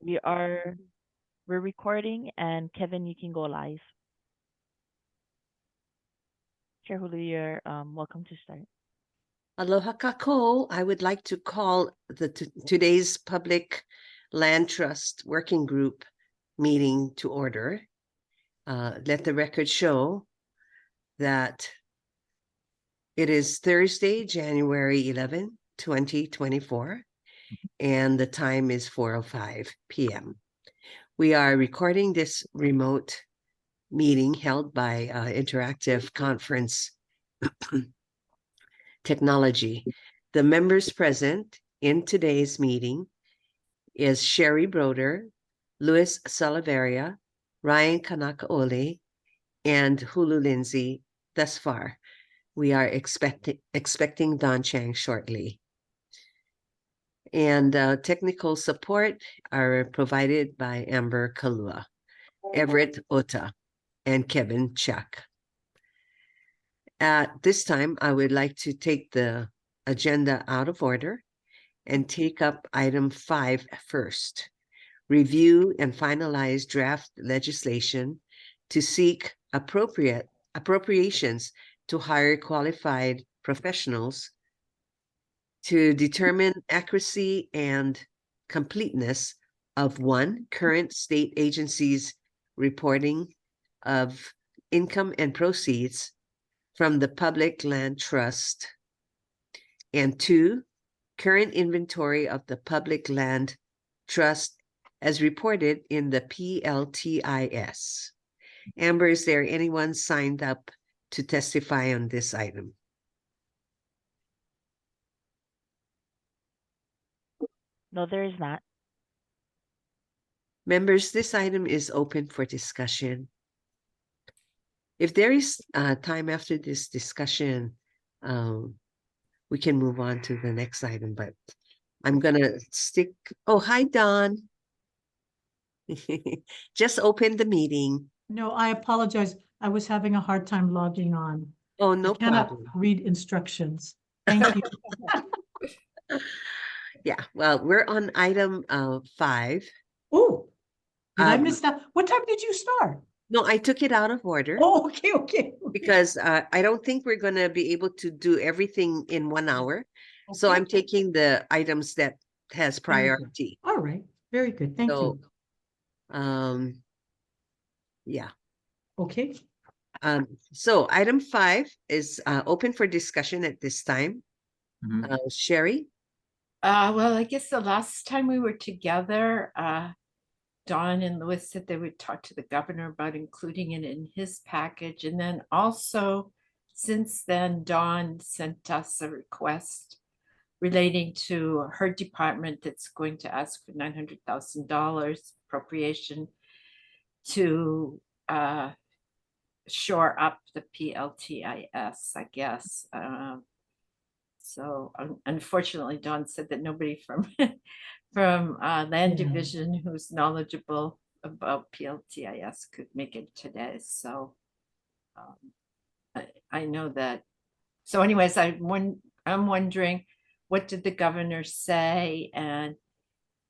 We are we're recording, and Kevin, you can go live. Chair Hulu, you're welcome to start. Aloha kako. I would like to call today's Public Land Trust Working Group meeting to order. Let the record show that it is Thursday, January 11, 2024, and the time is 4:05 p.m. We are recording this remote meeting held by interactive conference technology. The members present in today's meeting is Sherry Broder, Louis Salaveria, Ryan Kanakaole, and Hulu Lindsay thus far. We are expecting Don Chang shortly. And technical support are provided by Amber Kalua, Everett Ota, and Kevin Chuck. At this time, I would like to take the agenda out of order and take up item 5 first. Review and finalize draft legislation to seek appropriations to hire qualified professionals to determine accuracy and completeness of one, current state agencies' reporting of income and proceeds from the Public Land Trust, and 2, current inventory of the Public Land Trust as reported in the PLTIS. Amber, is there anyone signed up to testify on this item? No, there is not. Members, this item is open for discussion. If there is time after this discussion, we can move on to the next item, but I'm gonna stick. Oh, hi, Don. Just open the meeting. No, I apologize. I was having a hard time logging on. Oh, I no cannot problem. read instructions. Thank you. Yeah, well, we're on item 5. Oh, did I Um, miss that? What time did you start? No, I took it out of order Oh, okay. because I don't think we're gonna be able to do everything in 1 hour. So Okay. I'm taking the items that has Very good. priority. All right, very good. Thank you. Yeah. Okay, So item 5 is open for discussion at this time. Sherry? Well, I guess the last time we were together, Dawn and Louis said they would talk to the governor about including it in his package. And then also, since then, Dawn sent us a request relating to her department that's going to ask for $900,000 appropriation to shore up the PLTIS, I guess. So unfortunately, Dawn said that nobody from Land Division who's knowledgeable about PLTIS could make it today. So I know that. So anyways, I'm wondering, what did the governor say, and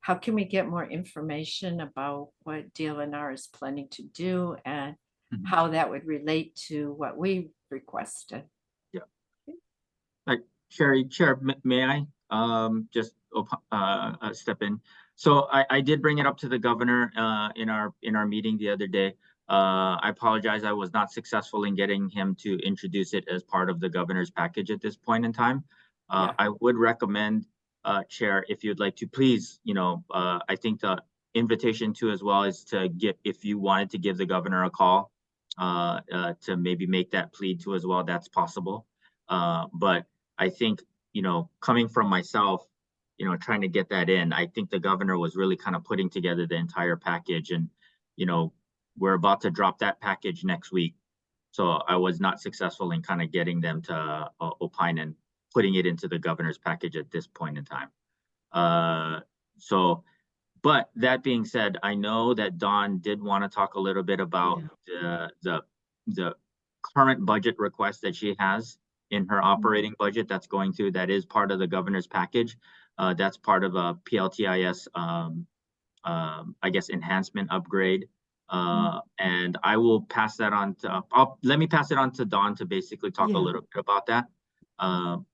how can we get more information about what DLNR is planning to do, and how that would relate to what we requested? Yeah. Sherry, Chair, may I just step in? So I did bring it up to the governor in our meeting the other day. I apologize, I was not successful in getting him to introduce it as part of the governor's package at this point in time. I would recommend, Chair, if you'd like to please, I think the invitation to as well is to if you wanted to give the governor a call to maybe make that plea to as well, that's possible. But I think, coming from myself, trying to get that in, I think the governor was really kind of putting together the entire package, and, we're about to drop that package next week. So I was not successful in kind of getting them to opine and putting it into the governor's package at this point in time. But that being said, I know that Dawn did want to talk a little bit about the current budget request that she has in her operating budget that's going through, that is part of the governor's package. That's part of a PLTIS I guess, enhancement upgrade. And I will pass that on to, let me pass it on to Dawn to basically talk a Yeah. little bit about that.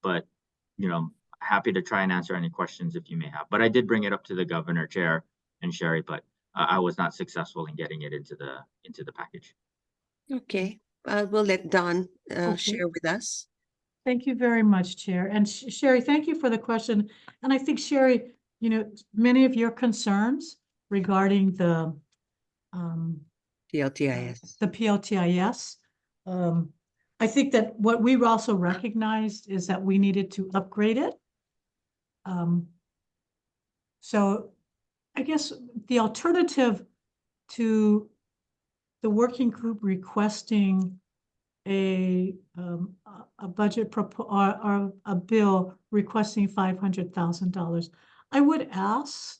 But, you know, happy to try and answer any questions if you may have. But I did bring it up to the governor, chair, and Sherry, but I was not successful in getting it into the package. Okay, we'll let Dawn Okay. share with us. Thank you very much, Chair. And Sherry, thank you for the question. And I think, Sherry, you know, many of your concerns regarding the PLTIS. the PLTIS. I think that what we also recognized is that we needed to upgrade it. So I guess the alternative to the working group requesting a budget or a bill requesting $500,000, I would ask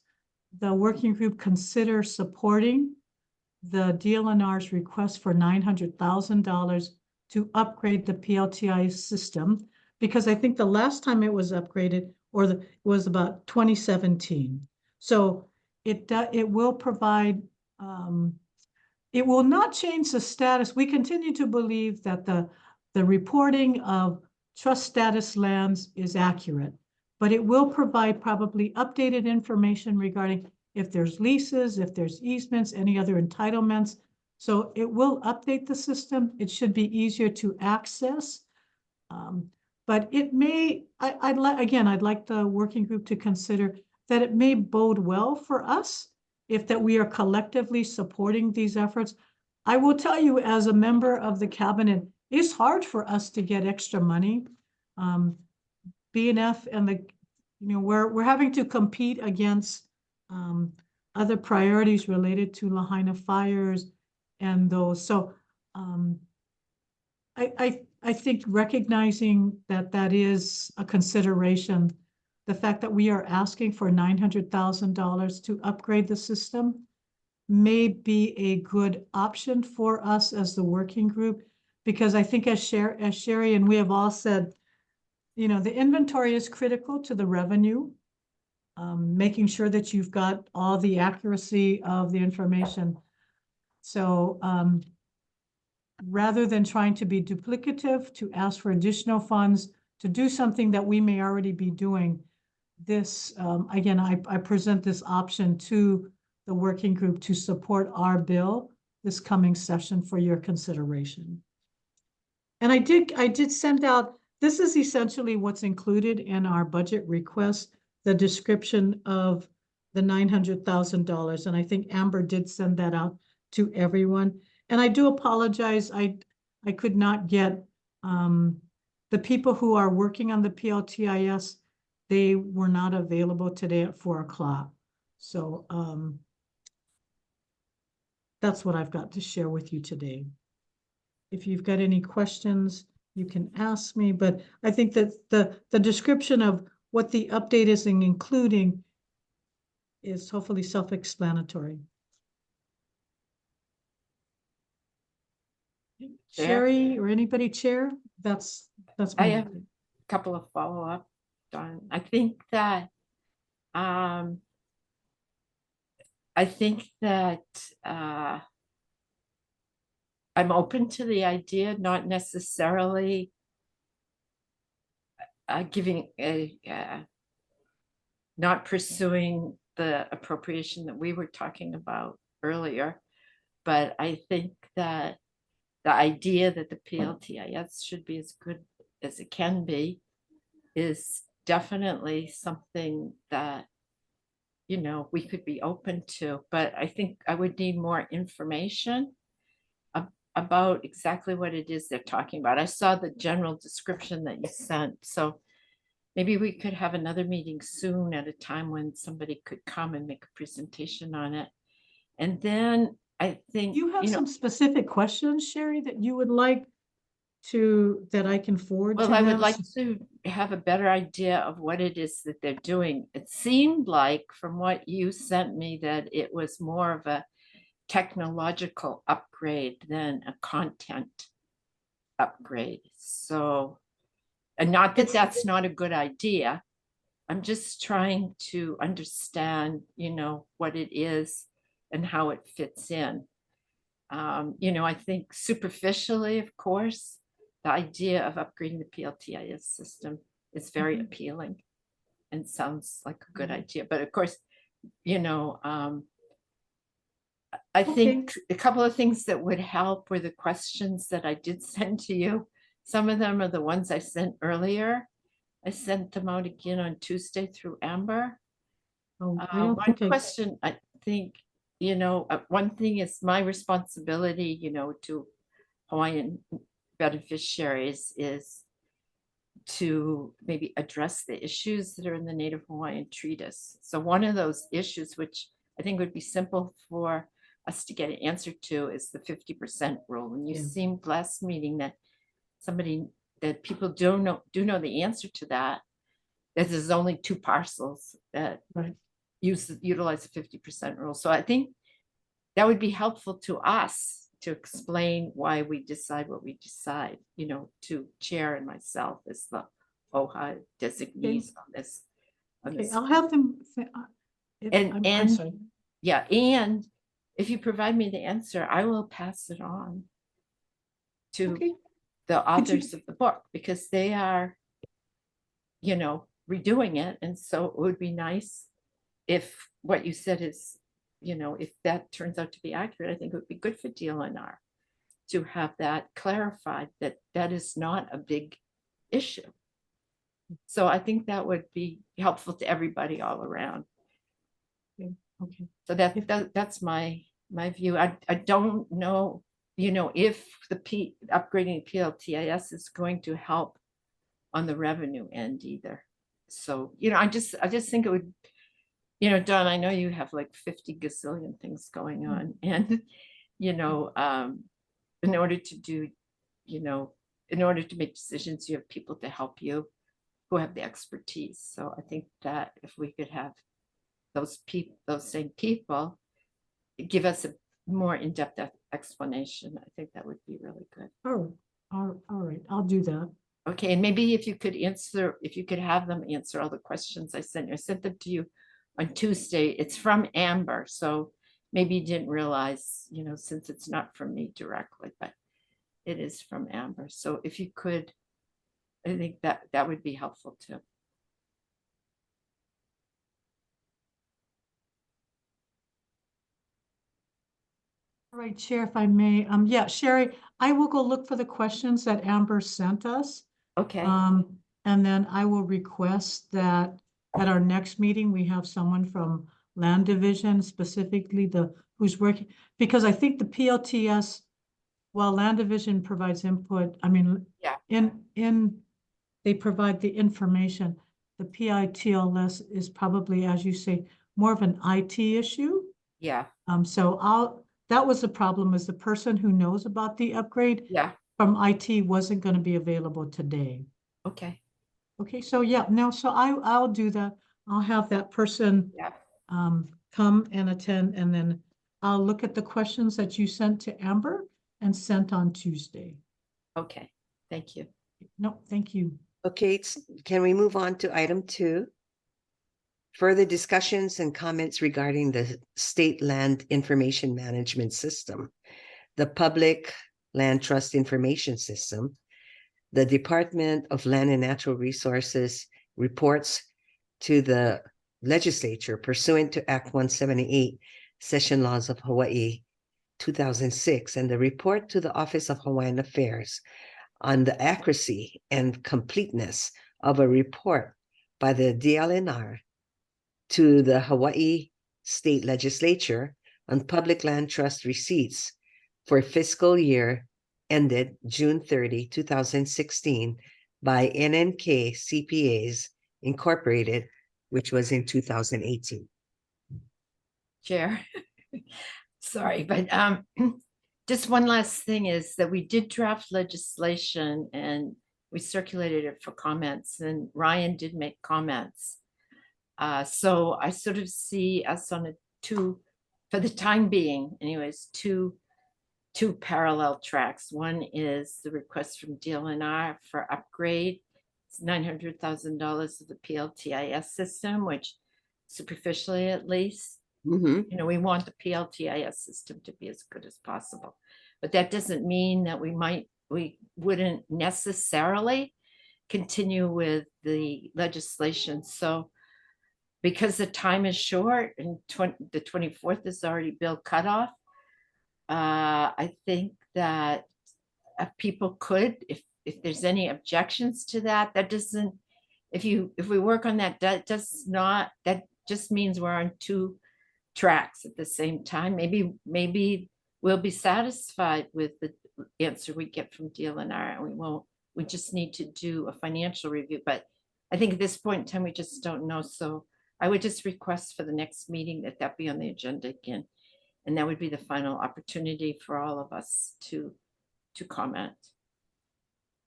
the working group consider supporting the DLNR's request for $900,000 to upgrade the PLTI system, because I think the last time it was upgraded was about 2017. So it will provide, it will not change the status. We continue to believe that the reporting of trust status lands is accurate, but it will provide probably updated information regarding if there's leases, if there's easements, any other entitlements. So it will update the system. It should be easier to access. But it may, I'd like the working group to consider that it may bode well for us if that we are collectively supporting these efforts. I will tell you, as a member of the cabinet, it's hard for us to get extra money. BNF and we're having to compete against other priorities related to Lahaina fires and those. So I think recognizing that is a consideration, the fact that we are asking for $900,000 to upgrade the system may be a good option for us as the working group, because I think as Sherry and we have all said, you know, the inventory is critical to the revenue. Making sure that you've got all the accuracy of the information. So rather than trying to be duplicative, to ask for additional funds to do something that we may already be doing, this, again, I present this option to the working group to support our bill this coming session for your consideration. And I did send out, this is essentially what's included in our budget request, the description of the $900,000. And I think Amber did send that out to everyone. And I do apologize, I could not get the people who are working on the PLTIS, they were not available today at 4 o'clock. So that's what I've got to share with you today. If you've got any questions, you can ask me, but I think that the description of what the update is including is hopefully self-explanatory. Sherry or anybody, Chair? That's my I have update. a couple of follow-up, Don. I think that I'm open to the idea, not necessarily giving a not pursuing the appropriation that we were talking about earlier, but I think that the idea that the PLTIS should be as good as it can be is definitely something that, you know, we could be open to, but I think I would need more information about exactly what it is they're talking about. I saw the general description that you sent, so maybe we could have another meeting soon at a time when somebody could come and make a presentation on it. And then I think, You have some specific questions, Sherry, that you would like that I can forward to well, I would them? like to have a better idea of what it is that they're doing. It seemed like from what you sent me that it was more of a technological upgrade than a content upgrade. So, and not that that's not a good idea, I'm just trying to understand, what it is and how it fits in. I think superficially, of course, the idea of upgrading the PLTIS system is very appealing and sounds like a good idea. But of course, I think a couple of things that would help were the questions that I did send to you. Some of them are the ones I sent earlier. I sent them out again on Tuesday through Amber. Oh, I don't One think I, question, I think, one thing is my responsibility, to Hawaiian beneficiaries is to maybe address the issues that are in the Native Hawaiian Treatise. So one of those issues, which I think would be simple for us to get an answer to, is the 50% rule. And you Yeah. seemed last meeting that people do know the answer to that. That there's only 2 parcels that right, utilize the 50% rule. So I think that would be helpful to us to explain why we decide what we decide, to Chair and myself as the OHA designees on this. okay, I'll have them. I'm sorry. Yeah, and if you provide me the answer, I will pass it on to Okay, the Could you- authors of the book, because they are, redoing it. And so it would be nice if what you said is, if that turns out to be accurate, I think it would be good for DLNR to have that clarified, that that is not a big issue. So I think that would be helpful to everybody all around. okay, So that's my view. I don't know, if the upgrading PLTIS is going to help on the revenue end either. So, I just think it would, Don, I know you have like 50 gazillion things going on, and, in order to do, in order to make decisions, you have people to help you who have the expertise. So I think that if we could have those same people give us a more in-depth explanation, I think that would be really good. all right, I'll do that. Okay, and maybe if you could have them answer all the questions I sent you. I sent them to you on Tuesday. It's from Amber, so maybe you didn't realize, since it's not from me directly, but it is from Amber. So if you could, I think that would be helpful too. All right, Chair, if I may, yeah, Sherry, I will go look for the questions that Amber sent us. Okay, And then I will request that at our next meeting, we have someone from Land Division, specifically who's working, because I think the PLTS, while Land Division provides input, I mean, Yeah. they provide the information. The PITLS is probably, as you say, more of an IT issue. yeah, So that was the problem, is the person who knows about the upgrade yeah, from IT wasn't going to be available today. okay, Okay, so yeah, no, so I'll do that. I'll have that person yeah, come and attend, and then I'll look at the questions that you sent to Amber and sent on Tuesday. okay, thank you. No, thank you. Okay, can we move on to item 2? Further discussions and comments regarding the State Land Information Management System, the Public Land Trust Information System, the Department of Land and Natural Resources reports to the legislature pursuant to Act 178, Session Laws of Hawaii 2006, and the report to the Office of Hawaiian Affairs on the accuracy and completeness of a report by the DLNR to the Hawaii State Legislature on public land trust receipts for fiscal year ended June 30, 2016 by NNK CPAs Incorporated, which was in 2018. Chair. Sorry, but just one last thing is that we did draft legislation and we circulated it for comments, and Ryan did make comments. So I sort of see us on for the time being anyways, two parallel tracks. One is the request from DLNR for upgrade $900,000 of the PLTIS system, which superficially at least, Mhm. you know, we want the PLTIS system to be as good as possible. But that doesn't mean that we wouldn't necessarily continue with the legislation. So because the time is short and the 24th is already bill cutoff, I think that people could, if there's any objections to that, that doesn't, if we work on that, that just means we're on two tracks at the same time. Maybe we'll be satisfied with the answer we get from DLNR, and we just need to do a financial review. But I think at this point in time, we just don't know. So I would just request for the next meeting that be on the agenda again. And that would be the final opportunity for all of us to comment.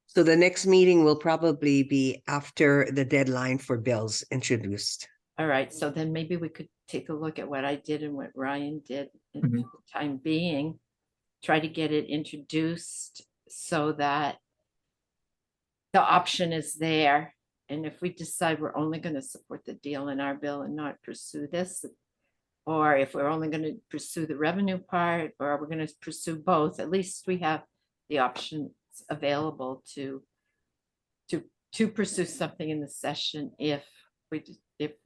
So the next meeting will probably be after the deadline for bills introduced. All right, so then maybe we could take a look at what I did and what Ryan did, and Mhm. for the time being, try to get it introduced so that the option is there. And if we decide we're only going to support the DLNR bill and not pursue this, or if we're only going to pursue the revenue part, or we're going to pursue both, at least we have the options available to pursue something in the session if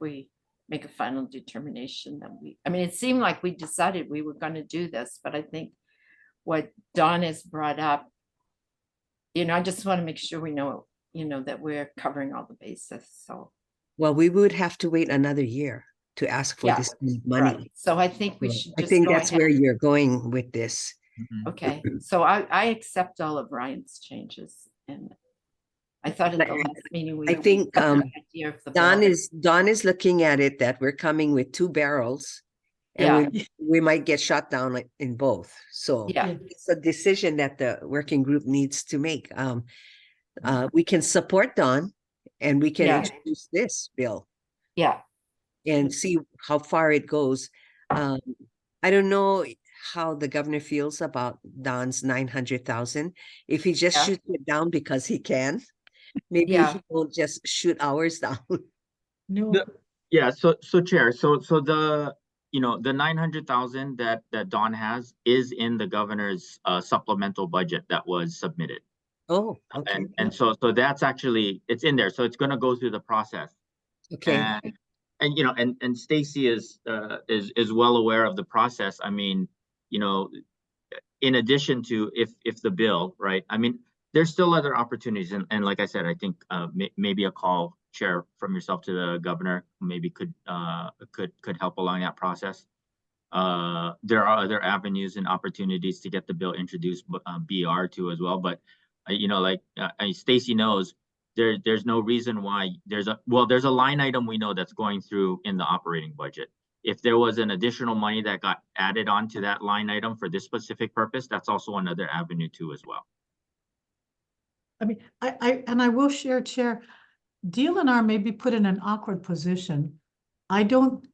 we make a final determination that I mean, it seemed like we decided we were going to do this, but I think what Dawn has brought up, you know, I just want to make sure we know, you know, that we're covering all the bases. So Well, we would have to wait another year to ask for Yeah, this money. right. So I think we So should I just think go that's ahead. where you're going with this. Mhm. Okay, so I accept all of Ryan's changes, and I thought at the last meeting we I think got the idea of the Don bill. is looking at it that we're coming with two barrels, and we might get shot down in both. So Yeah, it's a decision that the working group needs to make. We can support Don, and we can Yeah. introduce this bill yeah. and see how far it goes. I don't know how the governor feels about Don's 900,000. If he just Yeah. shoots it down because he can, maybe Yeah. he will just shoot ours down. No, The- Yeah, so Chair, so the, you know, the 900,000 that Dawn has is in the governor's supplemental budget that was submitted. Oh, okay, And so that's actually, it's in there, so it's gonna go through the process. okay. And you know, and Stacy is well aware of the process. I mean, you know, in addition to if the bill, right? I mean, there's still other opportunities, and like I said, I think maybe a call, Chair, from yourself to the governor maybe could help along that process. There are other avenues and opportunities to get the bill introduced, BR too as well. But you know, like Stacy knows, there's no reason why there's a line item we know that's going through in the operating budget. If there was an additional money that got added onto that line item for this specific purpose, that's also another avenue too as well. I mean, I will share, Chair, DLNR may be put in an awkward position. I don't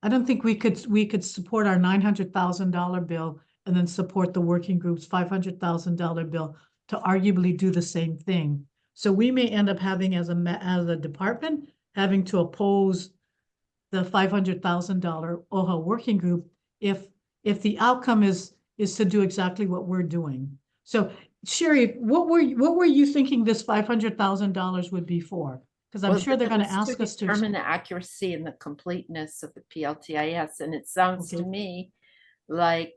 think we could support our $900,000 bill and then support the working group's $500,000 bill to arguably do the same thing. So we may end up having as a department, having to oppose the $500,000 OHA working group if the outcome is to do exactly what we're doing. So Sherry, what were you thinking this $500,000 would be for? Because I'm sure they're going to ask us to determine the accuracy and the completeness of the PLTIS, and it sounds to me like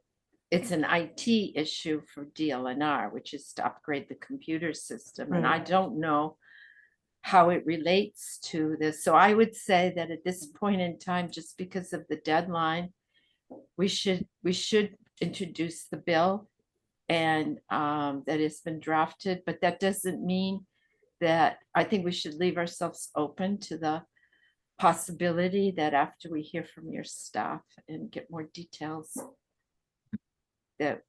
it's an IT issue for DLNR, which is to upgrade the computer system. And I don't know how it relates to this. So I would say that at this point in time, just because of the deadline, we should introduce the bill and that has been drafted, but that doesn't mean that I think we should leave ourselves open to the possibility that after we hear from your staff and get more details, that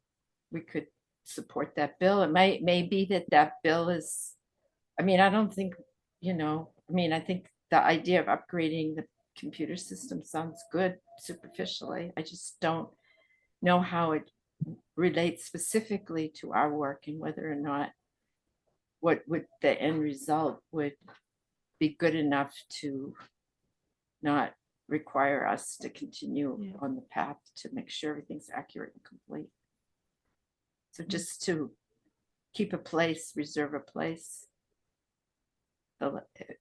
we could support that bill. It may be that bill is, I mean, I don't think, you know, I mean, I think the idea of upgrading the computer system sounds good superficially. I just don't know how it relates specifically to our work and whether or not what would the end result would be good enough to not require us to continue Yeah. on the path to make sure everything's accurate and complete. So just to keep a place, reserve a place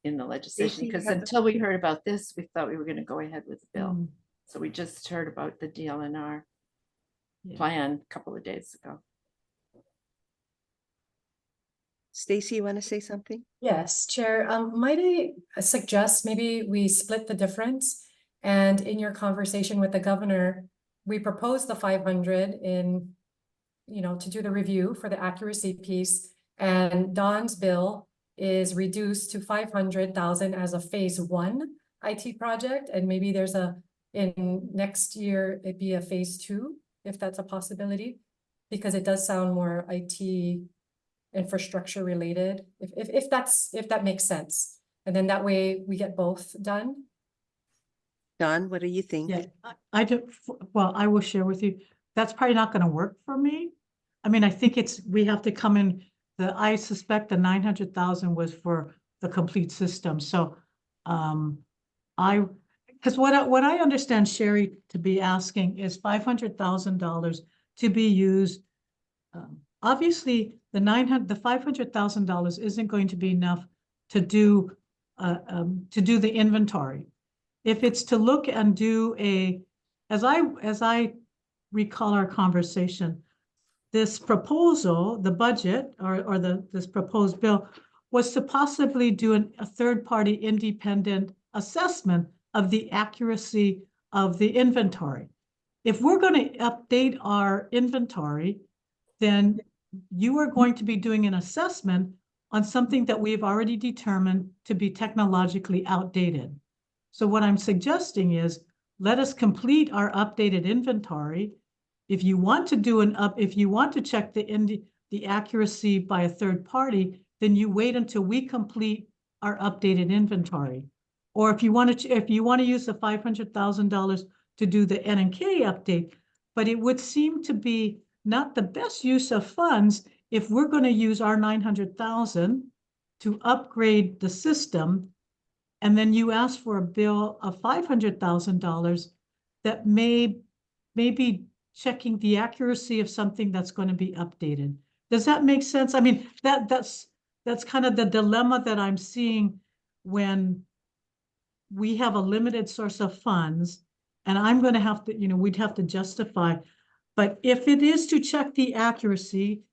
in the legislation, Stacey, because have- until we heard about this, we thought we were going to go ahead with the bill. Mm, So we just heard about the DLNR yeah. plan a couple of days ago. Stacy, you want to say something? Yes, Chair, might I suggest maybe we split the difference? And in your conversation with the governor, we proposed the 500 in, to do the review for the accuracy piece. And Don's bill is reduced to 500,000 as a phase 1 IT project. And maybe there's in next year, it'd be a phase 2, if that's a possibility, because it does sound more IT infrastructure related, if that makes sense. And then that way we get both done. Don, what do you think? Yeah, I do, well, I will share with you, that's probably not gonna work for me. I mean, I think we have to come in, I suspect the 900,000 was for the complete system, so, because what I understand Sherry to be asking is $500,000 to be used. Obviously, the $500,000 isn't going to be enough to do the inventory. If it's to look and do as I recall our conversation, this proposal, the budget or this proposed bill was to possibly do a third-party independent assessment of the accuracy of the inventory. If we're going to update our inventory, then you are going to be doing an assessment on something that we've already determined to be technologically outdated. So what I'm suggesting is, let us complete our updated inventory. If you want to if you want to check the accuracy by a third party, then you wait until we complete our updated inventory. Or if you want to use the $500,000 to do the N&K update, but it would seem to be not the best use of funds if we're going to use our 900,000 to upgrade the system, and then you ask for a bill of $500,000 that may be checking the accuracy of something that's going to be updated. Does that make sense? I mean, that's kind of the dilemma that I'm seeing when we have a limited source of funds, and I'm going to have to, we'd have to justify. But if it is to check the accuracy,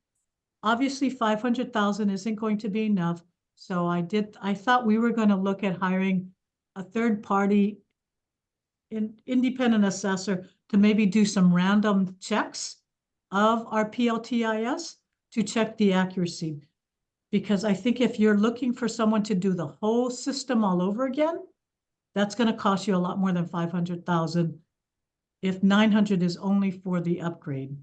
obviously 500,000 isn't going to be enough. So I thought we were going to look at hiring a third party independent assessor to maybe do some random checks of our PLTIS to check the accuracy. Because I think if you're looking for someone to do the whole system all over again, that's going to cost you a lot more than 500,000 if 900 is only for the upgrade.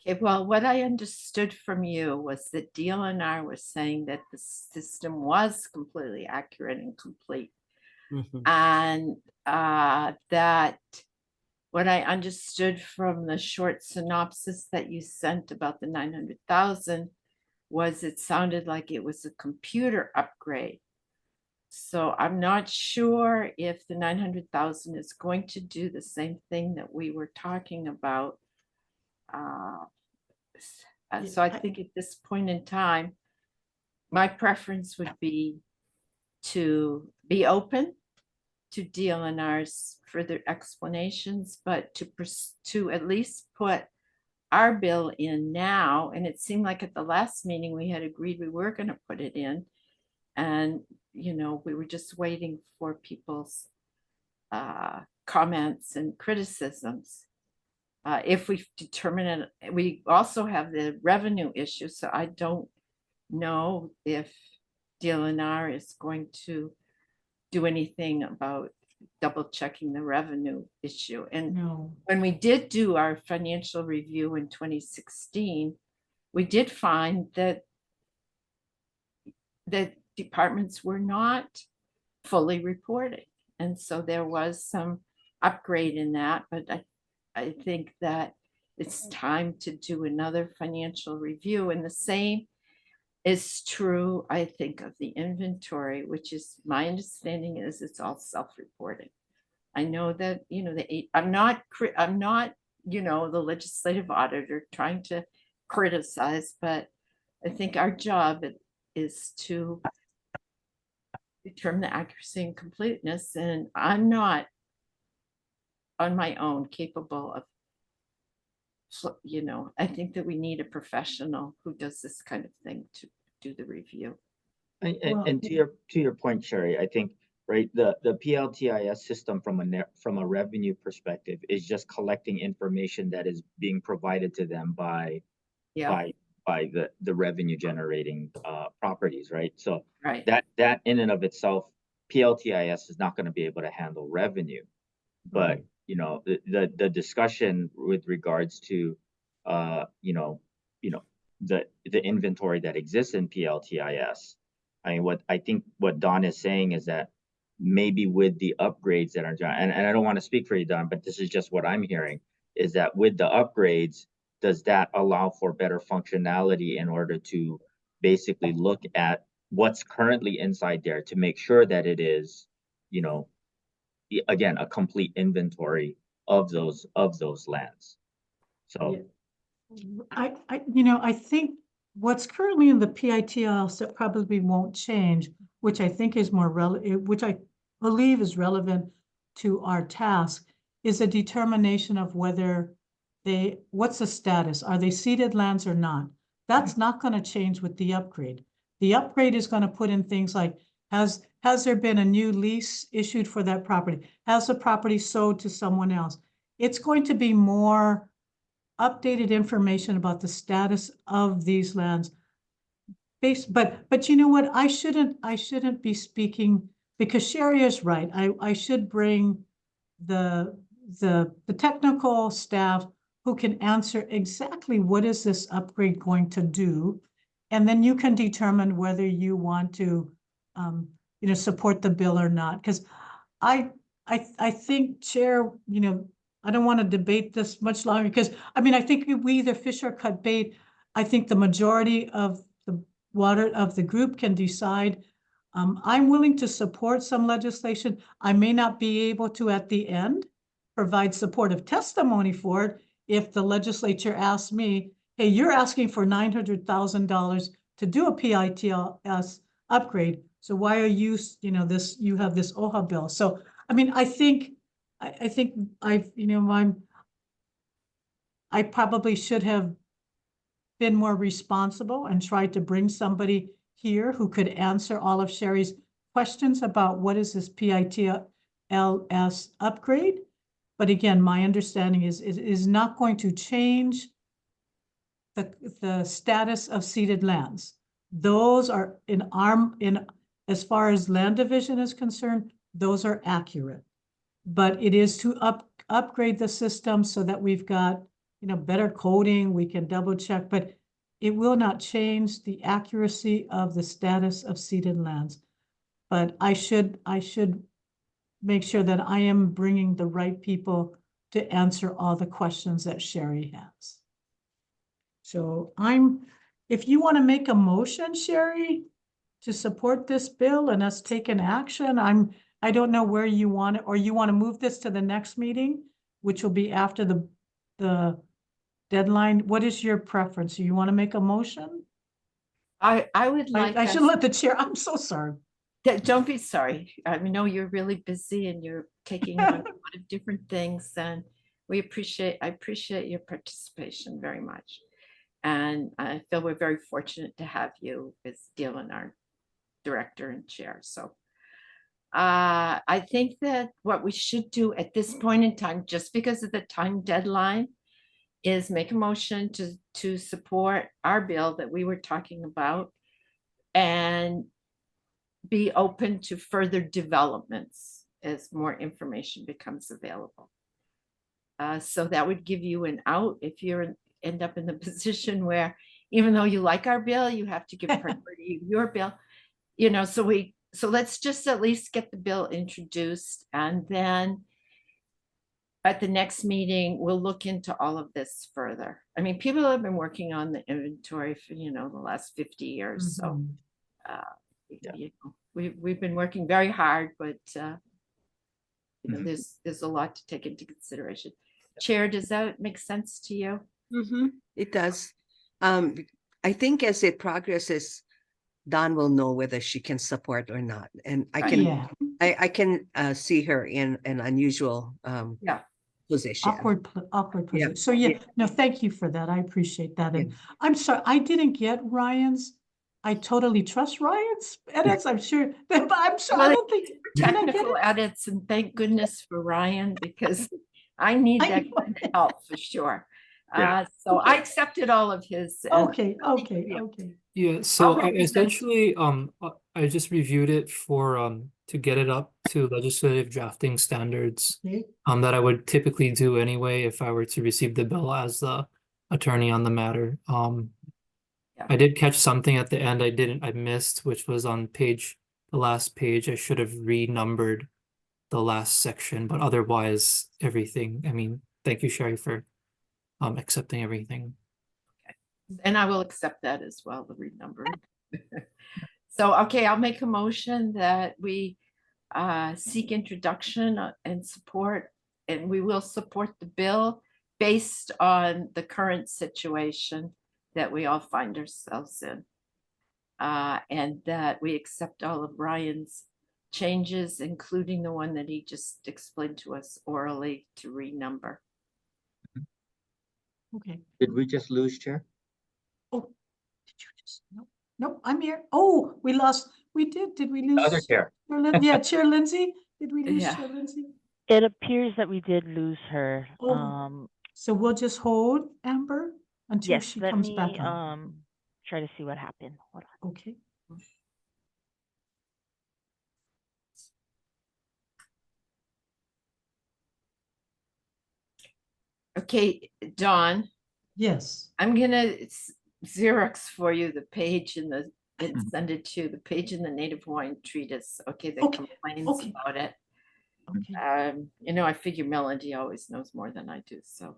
Okay, well, what I understood from you was that DLNR was saying that the system was completely accurate and complete. Mhm. And that what I understood from the short synopsis that you sent about the 900,000 was it sounded like it was a computer upgrade. So I'm not sure if the 900,000 is going to do the same thing that we were talking about. So I think at this point in time, my preference would be to be open to DLNR's further explanations, but to at least put our bill in now. And it seemed like at the last meeting we had agreed we were going to put it in, and we were just waiting for people's comments and criticisms. If we determine it, we also have the revenue issue. So I don't know if DLNR is going to do anything about double checking the revenue issue. And No. when we did do our financial review in 2016, we did find that departments were not fully reporting. And so there was some upgrade in that, but I think that it's time to do another financial review. And the same is true, I think, of the inventory, which is my understanding is it's all self-reporting. I know that, I'm not, the legislative auditor trying to criticize, but I think our job is to determine the accuracy and completeness, and I'm not on my own capable of, I think that we need a professional who does this kind of thing to do the review. And to your point, Sherry, I think, right, the PLTIS system from a revenue perspective is just collecting information that is being provided to them by the revenue generating properties, right? So Right. that in and of itself, PLTIS is not going to be able to handle revenue. But the discussion with regards to the inventory that exists in PLTIS, I mean, what Don is saying is that maybe with the upgrades that are done, and I don't want to speak for you, Don, but this is just what I'm hearing, is that with the upgrades, does that allow for better functionality in order to basically look at what's currently inside there to make sure that it is, again, a complete inventory of those lands. So I think what's currently in the PITLs that probably won't change, which I think is more relevant, which I believe is relevant to our task, is a determination of whether what's the status? Are they ceded lands or not? That's not going to change with the upgrade. The upgrade is going to put in things like, has there been a new lease issued for that property? Has the property sold to someone else? It's going to be more updated information about the status of these lands. But you know what? I shouldn't be speaking, because Sherry is right. I should bring the technical staff who can answer exactly what is this upgrade going to do, and then you can determine whether you want to support the bill or not. Because I think, Chair, I don't want to debate this much longer, because I mean, I think we either fish or cut bait. I think the majority of the group can decide. I'm willing to support some legislation. I may not be able to at the end provide supportive testimony for it if the legislature asks me, hey, you're asking for $900,000 to do a PITLS upgrade. So why are you have this OHA bill? So, I mean, I think I probably should have been more responsible and tried to bring somebody here who could answer all of Sherry's questions about what is this PITLS upgrade. But again, my understanding is not going to change the status of ceded lands. Those are as far as land division is concerned, those are accurate. But it is to upgrade the system so that we've got better coding, we can double check, but it will not change the accuracy of the status of ceded lands. But I should make sure that I am bringing the right people to answer all the questions that Sherry has. So if you want to make a motion, Sherry, to support this bill and us take an action, I don't know where you want it, or you want to move this to the next meeting, which will be after the deadline. What is your preference? You want to make a motion? I would like. I should let the chair. I'm so sorry. Don't be sorry. I know you're really busy and you're taking on a lot of different things, and I appreciate your participation very much. And I feel we're very fortunate to have you as Dylan, our director and chair. So I think that what we should do at this point in time, just because of the time deadline, is make a motion to support our bill that we were talking about and be open to further developments as more information becomes available. So that would give you an out if you end up in the position where, even though you like our bill, you have to give priority to your bill. So let's just at least get the bill introduced, and then at the next meeting, we'll look into all of this further. I mean, people have been working on the inventory for, the last 50 years, so. Mhm. We've been working very hard, but there's a lot to take into consideration. Chair, does that make sense to you? It does. I think as it progresses, Dawn will know whether she can support or not. And I Right. can, Yeah, I can see her in an unusual Yeah. position. awkward Yeah. position. So yeah, no, thank you for that. I appreciate that. And Yeah. I'm sorry, I didn't get Ryan's. I totally trust Ryan's edits, I'm sure, but I'm sorry, I Well, don't think. did I get Technical it? edits, and thank goodness for Ryan, because I need I that know. kind of help for sure. Yeah. So I accepted all of his. and Okay, I think okay, we- okay. Yeah, so I represent- essentially I just reviewed it for to get it up to legislative drafting standards Okay. that I would typically do anyway if I were to receive the bill as the attorney on the matter. Yeah. I did catch something at the end I missed, which was on the last page. I should have renumbered the last section, but otherwise everything. I mean, thank you, Sherry, for accepting everything. And I will accept that as well, the renumbering. So, okay, I'll make a motion that we seek introduction and support, and we will support the bill based on the current situation that we all find ourselves in. And that we accept all of Ryan's changes, including the one that he just explained to us orally to renumber. Okay. Did we just lose Chair? Oh, did you just, nope, I'm here. Oh, we did we lose? Other Chair. Yeah, Chair Lindsay, did we lose Yeah. Chair Lindsay? It appears that we did lose her. Oh. So we'll just hold Amber until Yes, she let comes me back on. try to see what happened. Hold on. Okay. Okay, Dawn, Yes. I'm gonna Xerox for you the page in the, and send it to the page in the Native Hawaiian treatise, okay, that Okay, complains okay. about it. Okay. I figure Melody always knows more than I do, so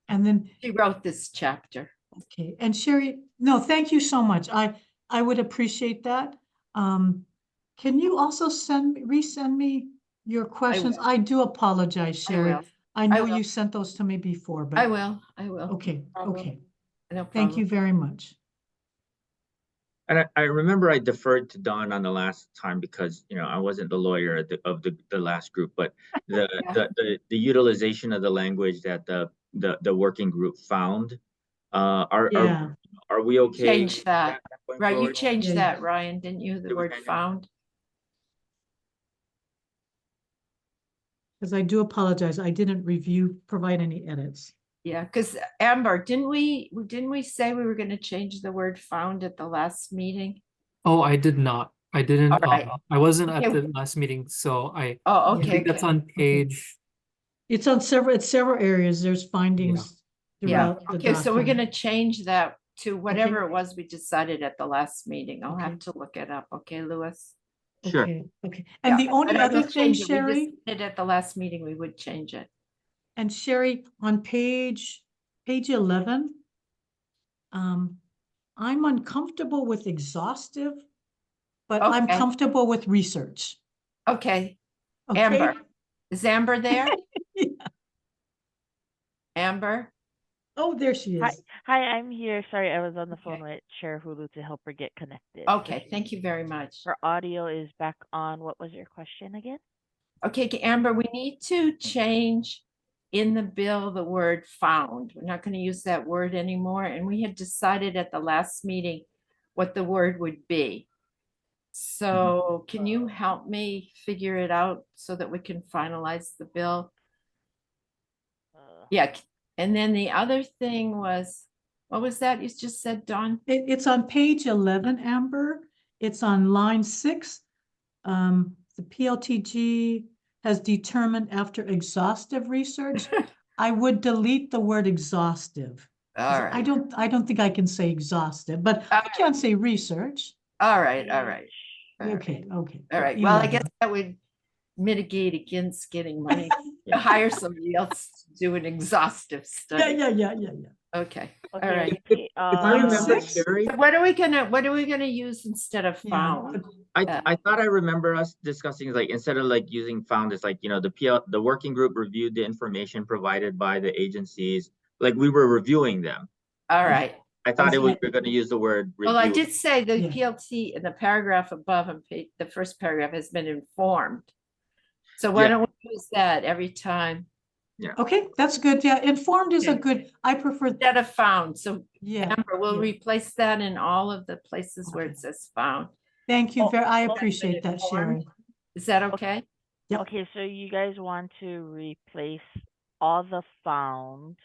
And then, she wrote this chapter. okay, and Sherry, no, thank you so much. I would appreciate that. Can you also resend me your questions? will. I do apologize, I Sherry. will. I know will. you sent those to me before, but. I will. Okay, problem. okay. No Thank you problem. very much. And I remember I deferred to Dawn on the last time because, I wasn't the lawyer of the last group, but the utilization of the language that the working group found, are we okay? Change that. going Right, you forward? changed Yeah. that, Ryan, didn't you? The Did we word change it? found. Because I do apologize. I didn't provide any edits. Yeah, because Amber, didn't we say we were gonna change the word found at the last meeting? Oh, I did not. I didn't. All right. I wasn't at Okay. the last meeting, so I Oh, Yeah. okay, think that's okay. on page. It's on several areas. There's findings Yeah, throughout the okay, so we're document. gonna change that to whatever it was we decided at the last meeting. I'll have Okay. to look it up, okay, Louis? Sure. Okay, okay. And the Yeah, only but I other will thing, change it. We Sherry, decided at the last meeting, we would change it. and Sherry, on page 11, I'm uncomfortable with exhaustive, but I'm Okay. comfortable with research. Okay, Okay? Amber, is Amber there? Yeah. Amber? Oh, there she Hi, is. I'm here. Sorry, I was on the phone Okay. with Chair Hulu to help her get connected. Okay, thank you very much. Her audio is back on. What was your question again? Okay, Amber, we need to change in the bill the word found. We're not going to use that word anymore. And we had decided at the last meeting what the word would be. So can you help me figure it out so that we can finalize the bill? Yeah, and then the other thing was, what was that you just said, Dawn? It's on page 11, Amber. It's on line 6. The PLTG has determined after exhaustive research, I would delete the word exhaustive. All I right, don't think I can say exhaustive, but I can say research. all right, all right. All right. Okay, okay. All right, well, I 11. guess that would mitigate against getting money Hire somebody else to do an exhaustive Yeah, study. yeah. Okay, all Okay, right. okay, If I remember, Six? Sherry, So what are we gonna use instead of Yeah, found? I thought I remember us discussing like instead of like using found, it's like, you know, the working group reviewed the information provided by the agencies, like we were reviewing them. All right. I thought Okay. we were gonna use the word Well, I review. did say the Yeah. PLT in the paragraph above on the first paragraph has been informed. So why Yeah. don't we use that every time okay, that's good. Yeah, informed is a Okay. good, I prefer, instead of found? So yeah. Amber, we'll yeah. replace that in all of the places where Okay. it says found. Thank you Oh, very, I oh, appreciate that, Sherry. informed. Is that okay? Yep. okay, so you guys want to replace all the found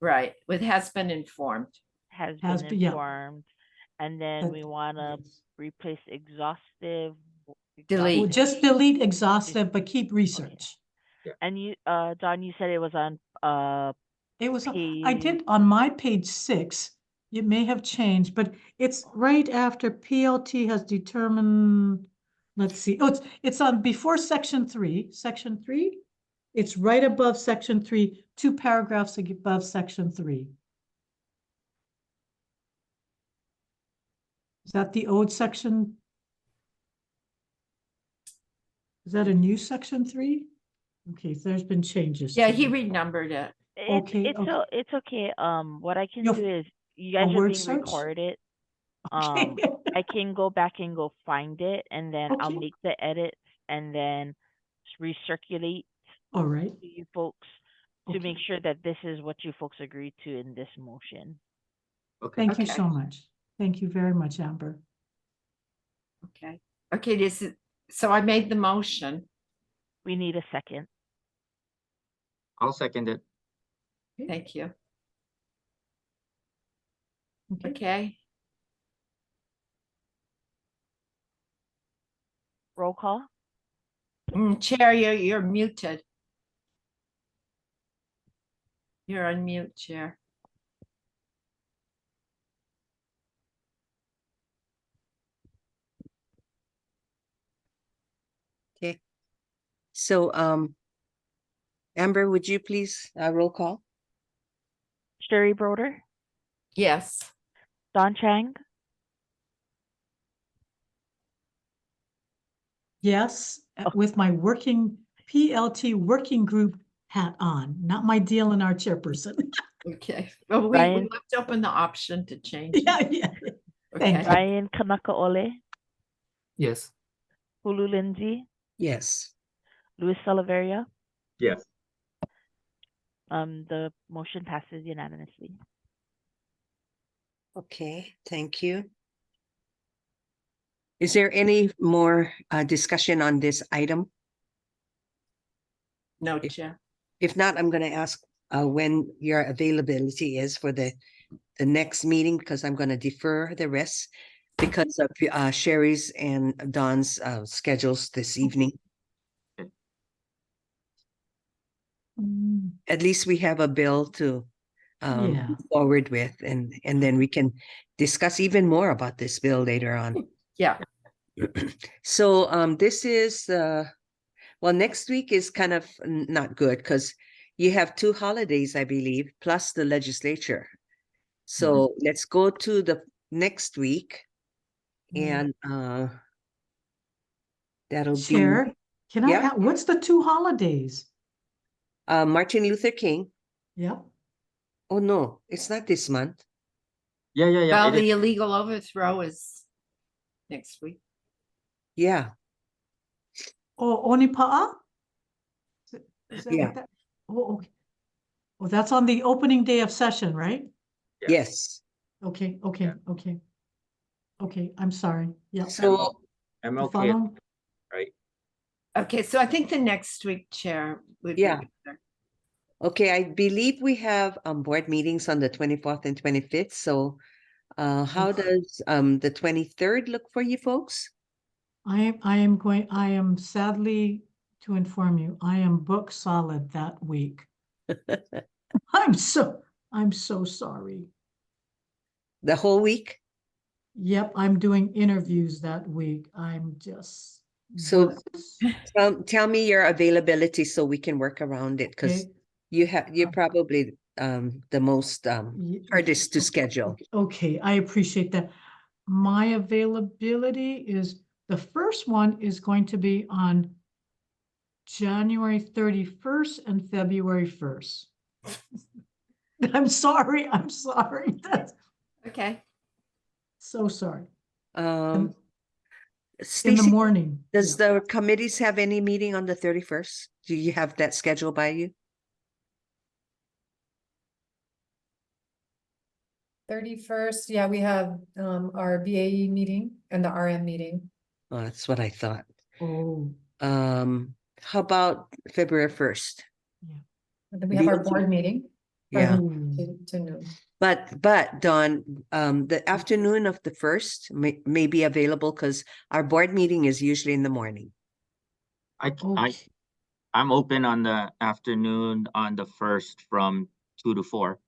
Right, with has been informed. has Has been been- yeah. informed, and then That- we wanna yes. replace exhaustive. Delete. Well, just delete exhaustive, but keep research. And you, Don, you said it was on, It was, I Page- did on my page 6, it may have changed, but it's right after PLT has determined, let's see, oh, it's on before section 3, It's right above section 3, 2 paragraphs above section 3. Is that the old section? Is that a new section 3? Okay, so there's been changes. Yeah, to he it. renumbered it. Okay, okay. It's okay, what I can You'll do is, you guys are word being search? recorded. Okay. I can go back and go find it, and then I'll Okay. make the edits, and then recirculate All right. to you folks to make Okay. sure that this is what you folks agreed to in this motion. Okay. Thank you Okay. so much. Thank you very much, Amber. Okay. Okay, this is, so I made the motion. We need a second. I'll second it. Thank you. Okay. Okay. Roll call. Chair, you're muted. You're on mute, Chair. Okay. So, Amber, would you please, roll call? Sherry Broder, Yes. Don Chang, Yes, Oh. with my PLT working group hat on, not my DLNR chairperson. Okay. Well, we Ryan- left open the option to change. it. Yeah, yeah. thank Okay. you. Ryan Kamakaole, Yes. Hulu Lindsay, Yes. Luis Salaveria. Yes. The motion passes unanimously. Okay, thank you. Is there any more discussion on this item? No, Chair. If not, I'm going to ask when your availability is for the next meeting, because I'm going to defer the rest because of Sherry's and Don's schedules this evening. Mm, At least we have a bill to Yeah. move forward with, and then we can discuss even more about this bill later on. Yeah. So this is well, next week is kind of not good because you have 2 holidays, I believe, plus the legislature. So let's go to the next week, and that'll Chair, can I, Yeah. what's the 2 holidays? be Martin Luther King. Yep. Oh no, it's not this month. Yeah, yeah, yeah. Well, it is. the illegal overthrow is next week. Yeah, Oh, Onipa'a? Is that Yeah. what that? Oh, okay. Well, that's on the opening day of session, right? Yeah. yes. Okay, okay, okay. Okay, I'm sorry. Yeah. So I'm The okay, following- right? Okay, so I think the next week, Chair, would be Yeah. better. okay, I believe we have board meetings on the 24th and 25th. So how does the 23rd look for you folks? I am sadly to inform you, I am book solid that week. I'm so sorry. The whole week? Yep, I'm doing interviews that week. I'm just, So Was- tell me your availability so we can work around it, because Okay. you're probably the most Ye- hardest to okay, schedule. Okay, I appreciate that. My availability is, the first one is going to be on January 31st and February 1st. I'm sorry, That's Okay. so sorry. Um, In the Stacy, morning. does yeah. the committees have any meeting on the 31st? Do you have that scheduled by you? 31st, yeah, we have our BAE meeting and the RM meeting. Oh, that's what I thought. Oh, How about February 1st? And then we have our BLT. board meeting. Yeah. from 2 to noon. But Dawn, the afternoon of the 1st may be available because our board meeting is usually in the morning. okay. I'm open on the afternoon on the 1st from 2 to 4.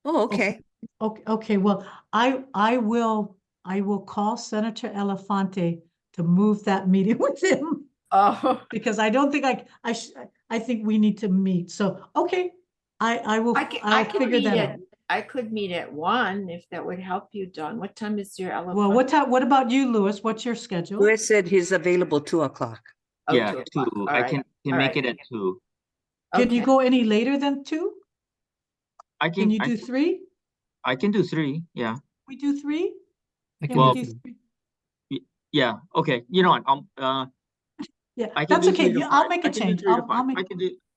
Oh, okay. Okay, well, I will call Senator Elefante to move that meeting with him, Oh, because I don't think I think we need to meet. So, okay, I'll I could figure meet that at, out. I could meet at 1 if that would help you, Dawn. What time is your Well, elephant? what about you, Louis? What's your schedule? Louis said he's available 2 o'clock. Oh, Yeah, 2 2. o'clock. All I right. can all make right. it at 2. Can you Okay. go any later than 2? I Can can you do 3? I can do 3. Yeah. We do 3? I Can can we Well, do do 3? Yeah. Okay. You know what? Yeah, I can that's do okay. 3 to 5. I'll make a I can do change. 3 to 5. I'll make.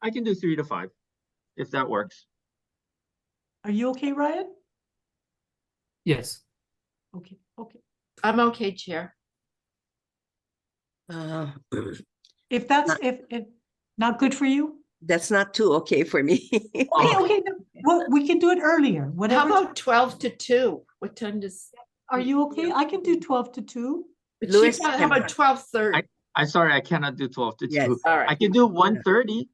I can do 3 to 5 if that works. Are you okay, Ryan? yes. Okay, okay. I'm okay, Chair. If that's, Not- if not good for you? That's not too okay for me. Okay, okay, no, well, we can do it earlier, How whatever. about 12 to 2? What time does? Are you okay? I can do 12 to 2. Louis, How about 12:30? I'm sorry, I cannot do 12 to 2. Yes. All I right. can do 1:30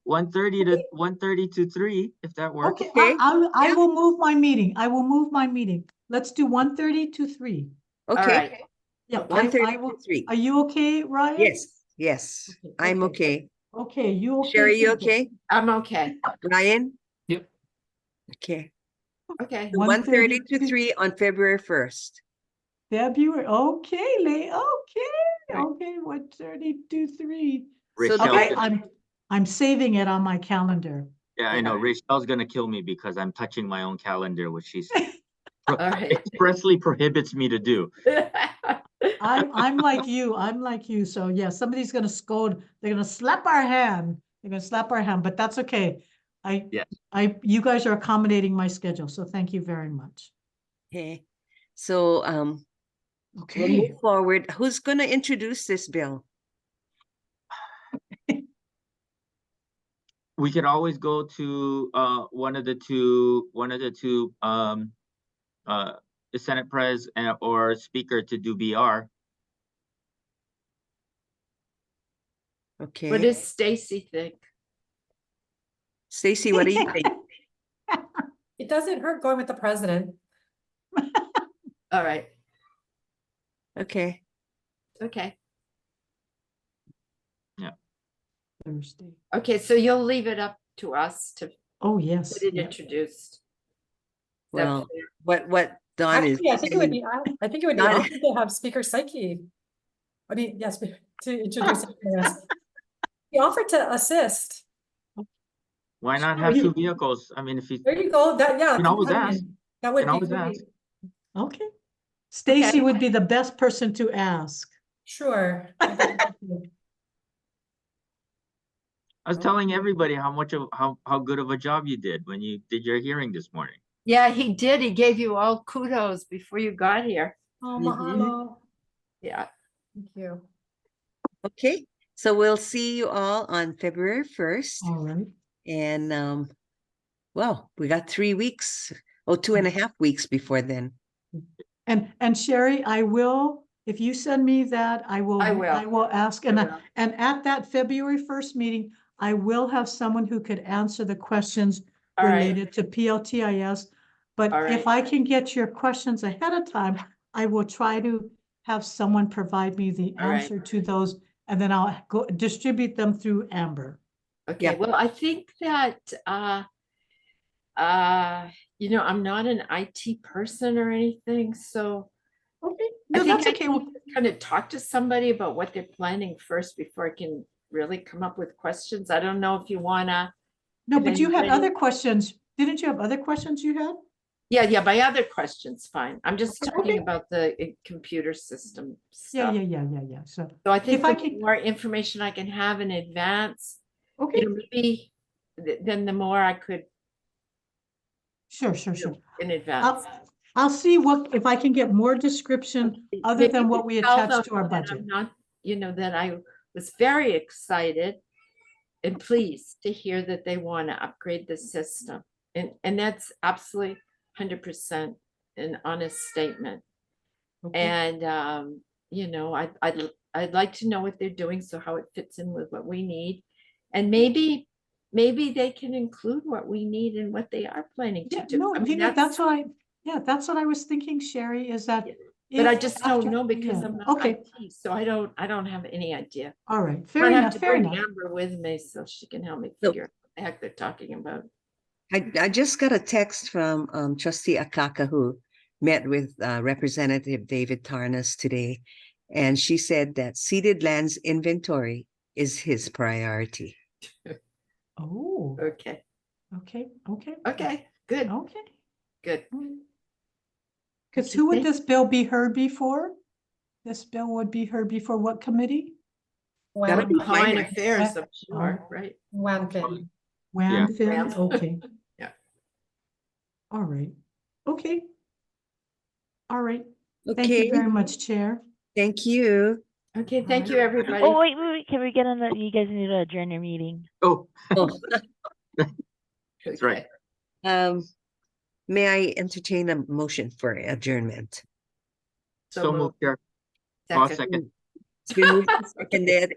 to 1:30 to 3 if that works. Okay, Okay, I yeah. will move my meeting. I will move my meeting. Let's do 1:30 to 3. All Okay, right. Yeah, 1:30 I will. to 3. Are you okay, Ryan? Yes, Okay, I'm okay. okay. Okay, you okay? Sherry, you too? okay? I'm okay. Ryan? Yep. Okay. Okay. 1:30 to 3 on February 1st. February, okay, okay, Right. okay, 1:30 to 3. So Rachel's Okay, gonna- I'm saving it on my calendar. Yeah, I know. Okay. Rachel's gonna kill me because I'm touching my own calendar, which she's All right. expressly prohibits me to do. I'm like you, so yeah, somebody's gonna scold, they're gonna slap our hand, but that's okay. Yes. You guys are accommodating my schedule, so thank you very much. Okay. So we'll Okay, move forward. Who's gonna introduce this bill? We could always go to one of the two the Senate Pres or Speaker to do BR. What Okay, does Stacy think? Stacy, what do you think? It doesn't hurt going with the president. All right. Okay, Okay. Thursday. Okay. So you'll leave it up to us to Oh, yes. get it yeah. introduced. Is that well, fair? what Dawn is Actually, I think it would be, I think it would be Not- awesome to have Speaker Psyche. I mean, yes, to introduce it for us. He offered to assist. Why not Sure, have you- 2 vehicles? I mean, if you There you go. That, yeah. can always come ask. in. That would Can be always great. ask. Okay. Stacy Okay. would be the best person to ask. Sure. I was telling everybody how good of a job you did when you did your hearing this morning. Yeah, he did. He gave you all kudos before you got here. Oh, Mhm. mahalo. Yeah. Thank you. Okay, so we'll see you all on February 1st. All right. And well, we got 3 weeks, 2.5 weeks before then. And Sherry, I will, if you send me that, I will ask, I and will. and at that February 1st meeting, I will have someone who could answer the questions All right. related to PLTIS. But All if right. I can get your questions ahead of time, I will try to have someone provide me the All right. answer to those and then I'll go distribute them through Amber. Okay, Yeah. well, I think that, you know, I'm not an IT person or anything, so Okay, I no, think that's I okay. need to kind of talk to somebody about what they're planning first before I can really come up with questions. I don't know if you wanna, No, if but you had anybody- other questions. Didn't you have other questions you had? yeah, my other question's fine. I'm just Okay. talking about the computer system Yeah, stuff. yeah. So, So I think If I the can- more information I can have in advance, okay, you know, maybe then the more I could sure. do in advance. I'll see what, if I can get more description other Maybe than you what could we tell attached to them our that budget. I'm not, you know, that I was very excited and pleased to hear that they want to upgrade the system. And that's absolutely 100% an honest statement. Okay. And you know, I'd like to know what they're doing, so how it fits in with what we need. And maybe they can include what we need and what they are planning to Yeah, do. no, I you mean, know, that's what I was thinking, Sherry, is that. Yeah. But I if just don't after- know because yeah, I'm not okay, IT, so I don't have any idea. all right, I fair might have enough, to fair bring enough. Amber with me so she can help me So- figure out what the heck they're talking about. I just got a text from Trustee Akaka, who met with Representative David Tarnas today, and she said that ceded lands inventory is his priority. Oh, Okay, okay. good, Okay. good. Because Okay, who would thank- this bill be heard before? This bill would be heard before what committee? That'll be Hawaiian finance. Affairs, I'm sure, right? WAMPIN. Yeah. Wham, fin, Wham. okay. Yeah. All right, okay. All right, thank Okay, you very much, Chair. thank you. Okay, thank you, everybody. Oh, wait. Can we get on the, you guys need to adjourn your meeting. Oh, Oh, that's right. Okay. may I entertain a motion for adjournment? So moved, Chair. I'll second. It's been moved and seconded.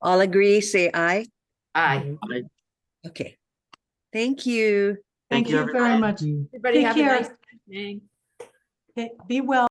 All agree, say aye. Aye. Aye. Okay. Thank you. Thank you, you very everybody. much. Everybody Take have a care. nice evening. Okay, be well.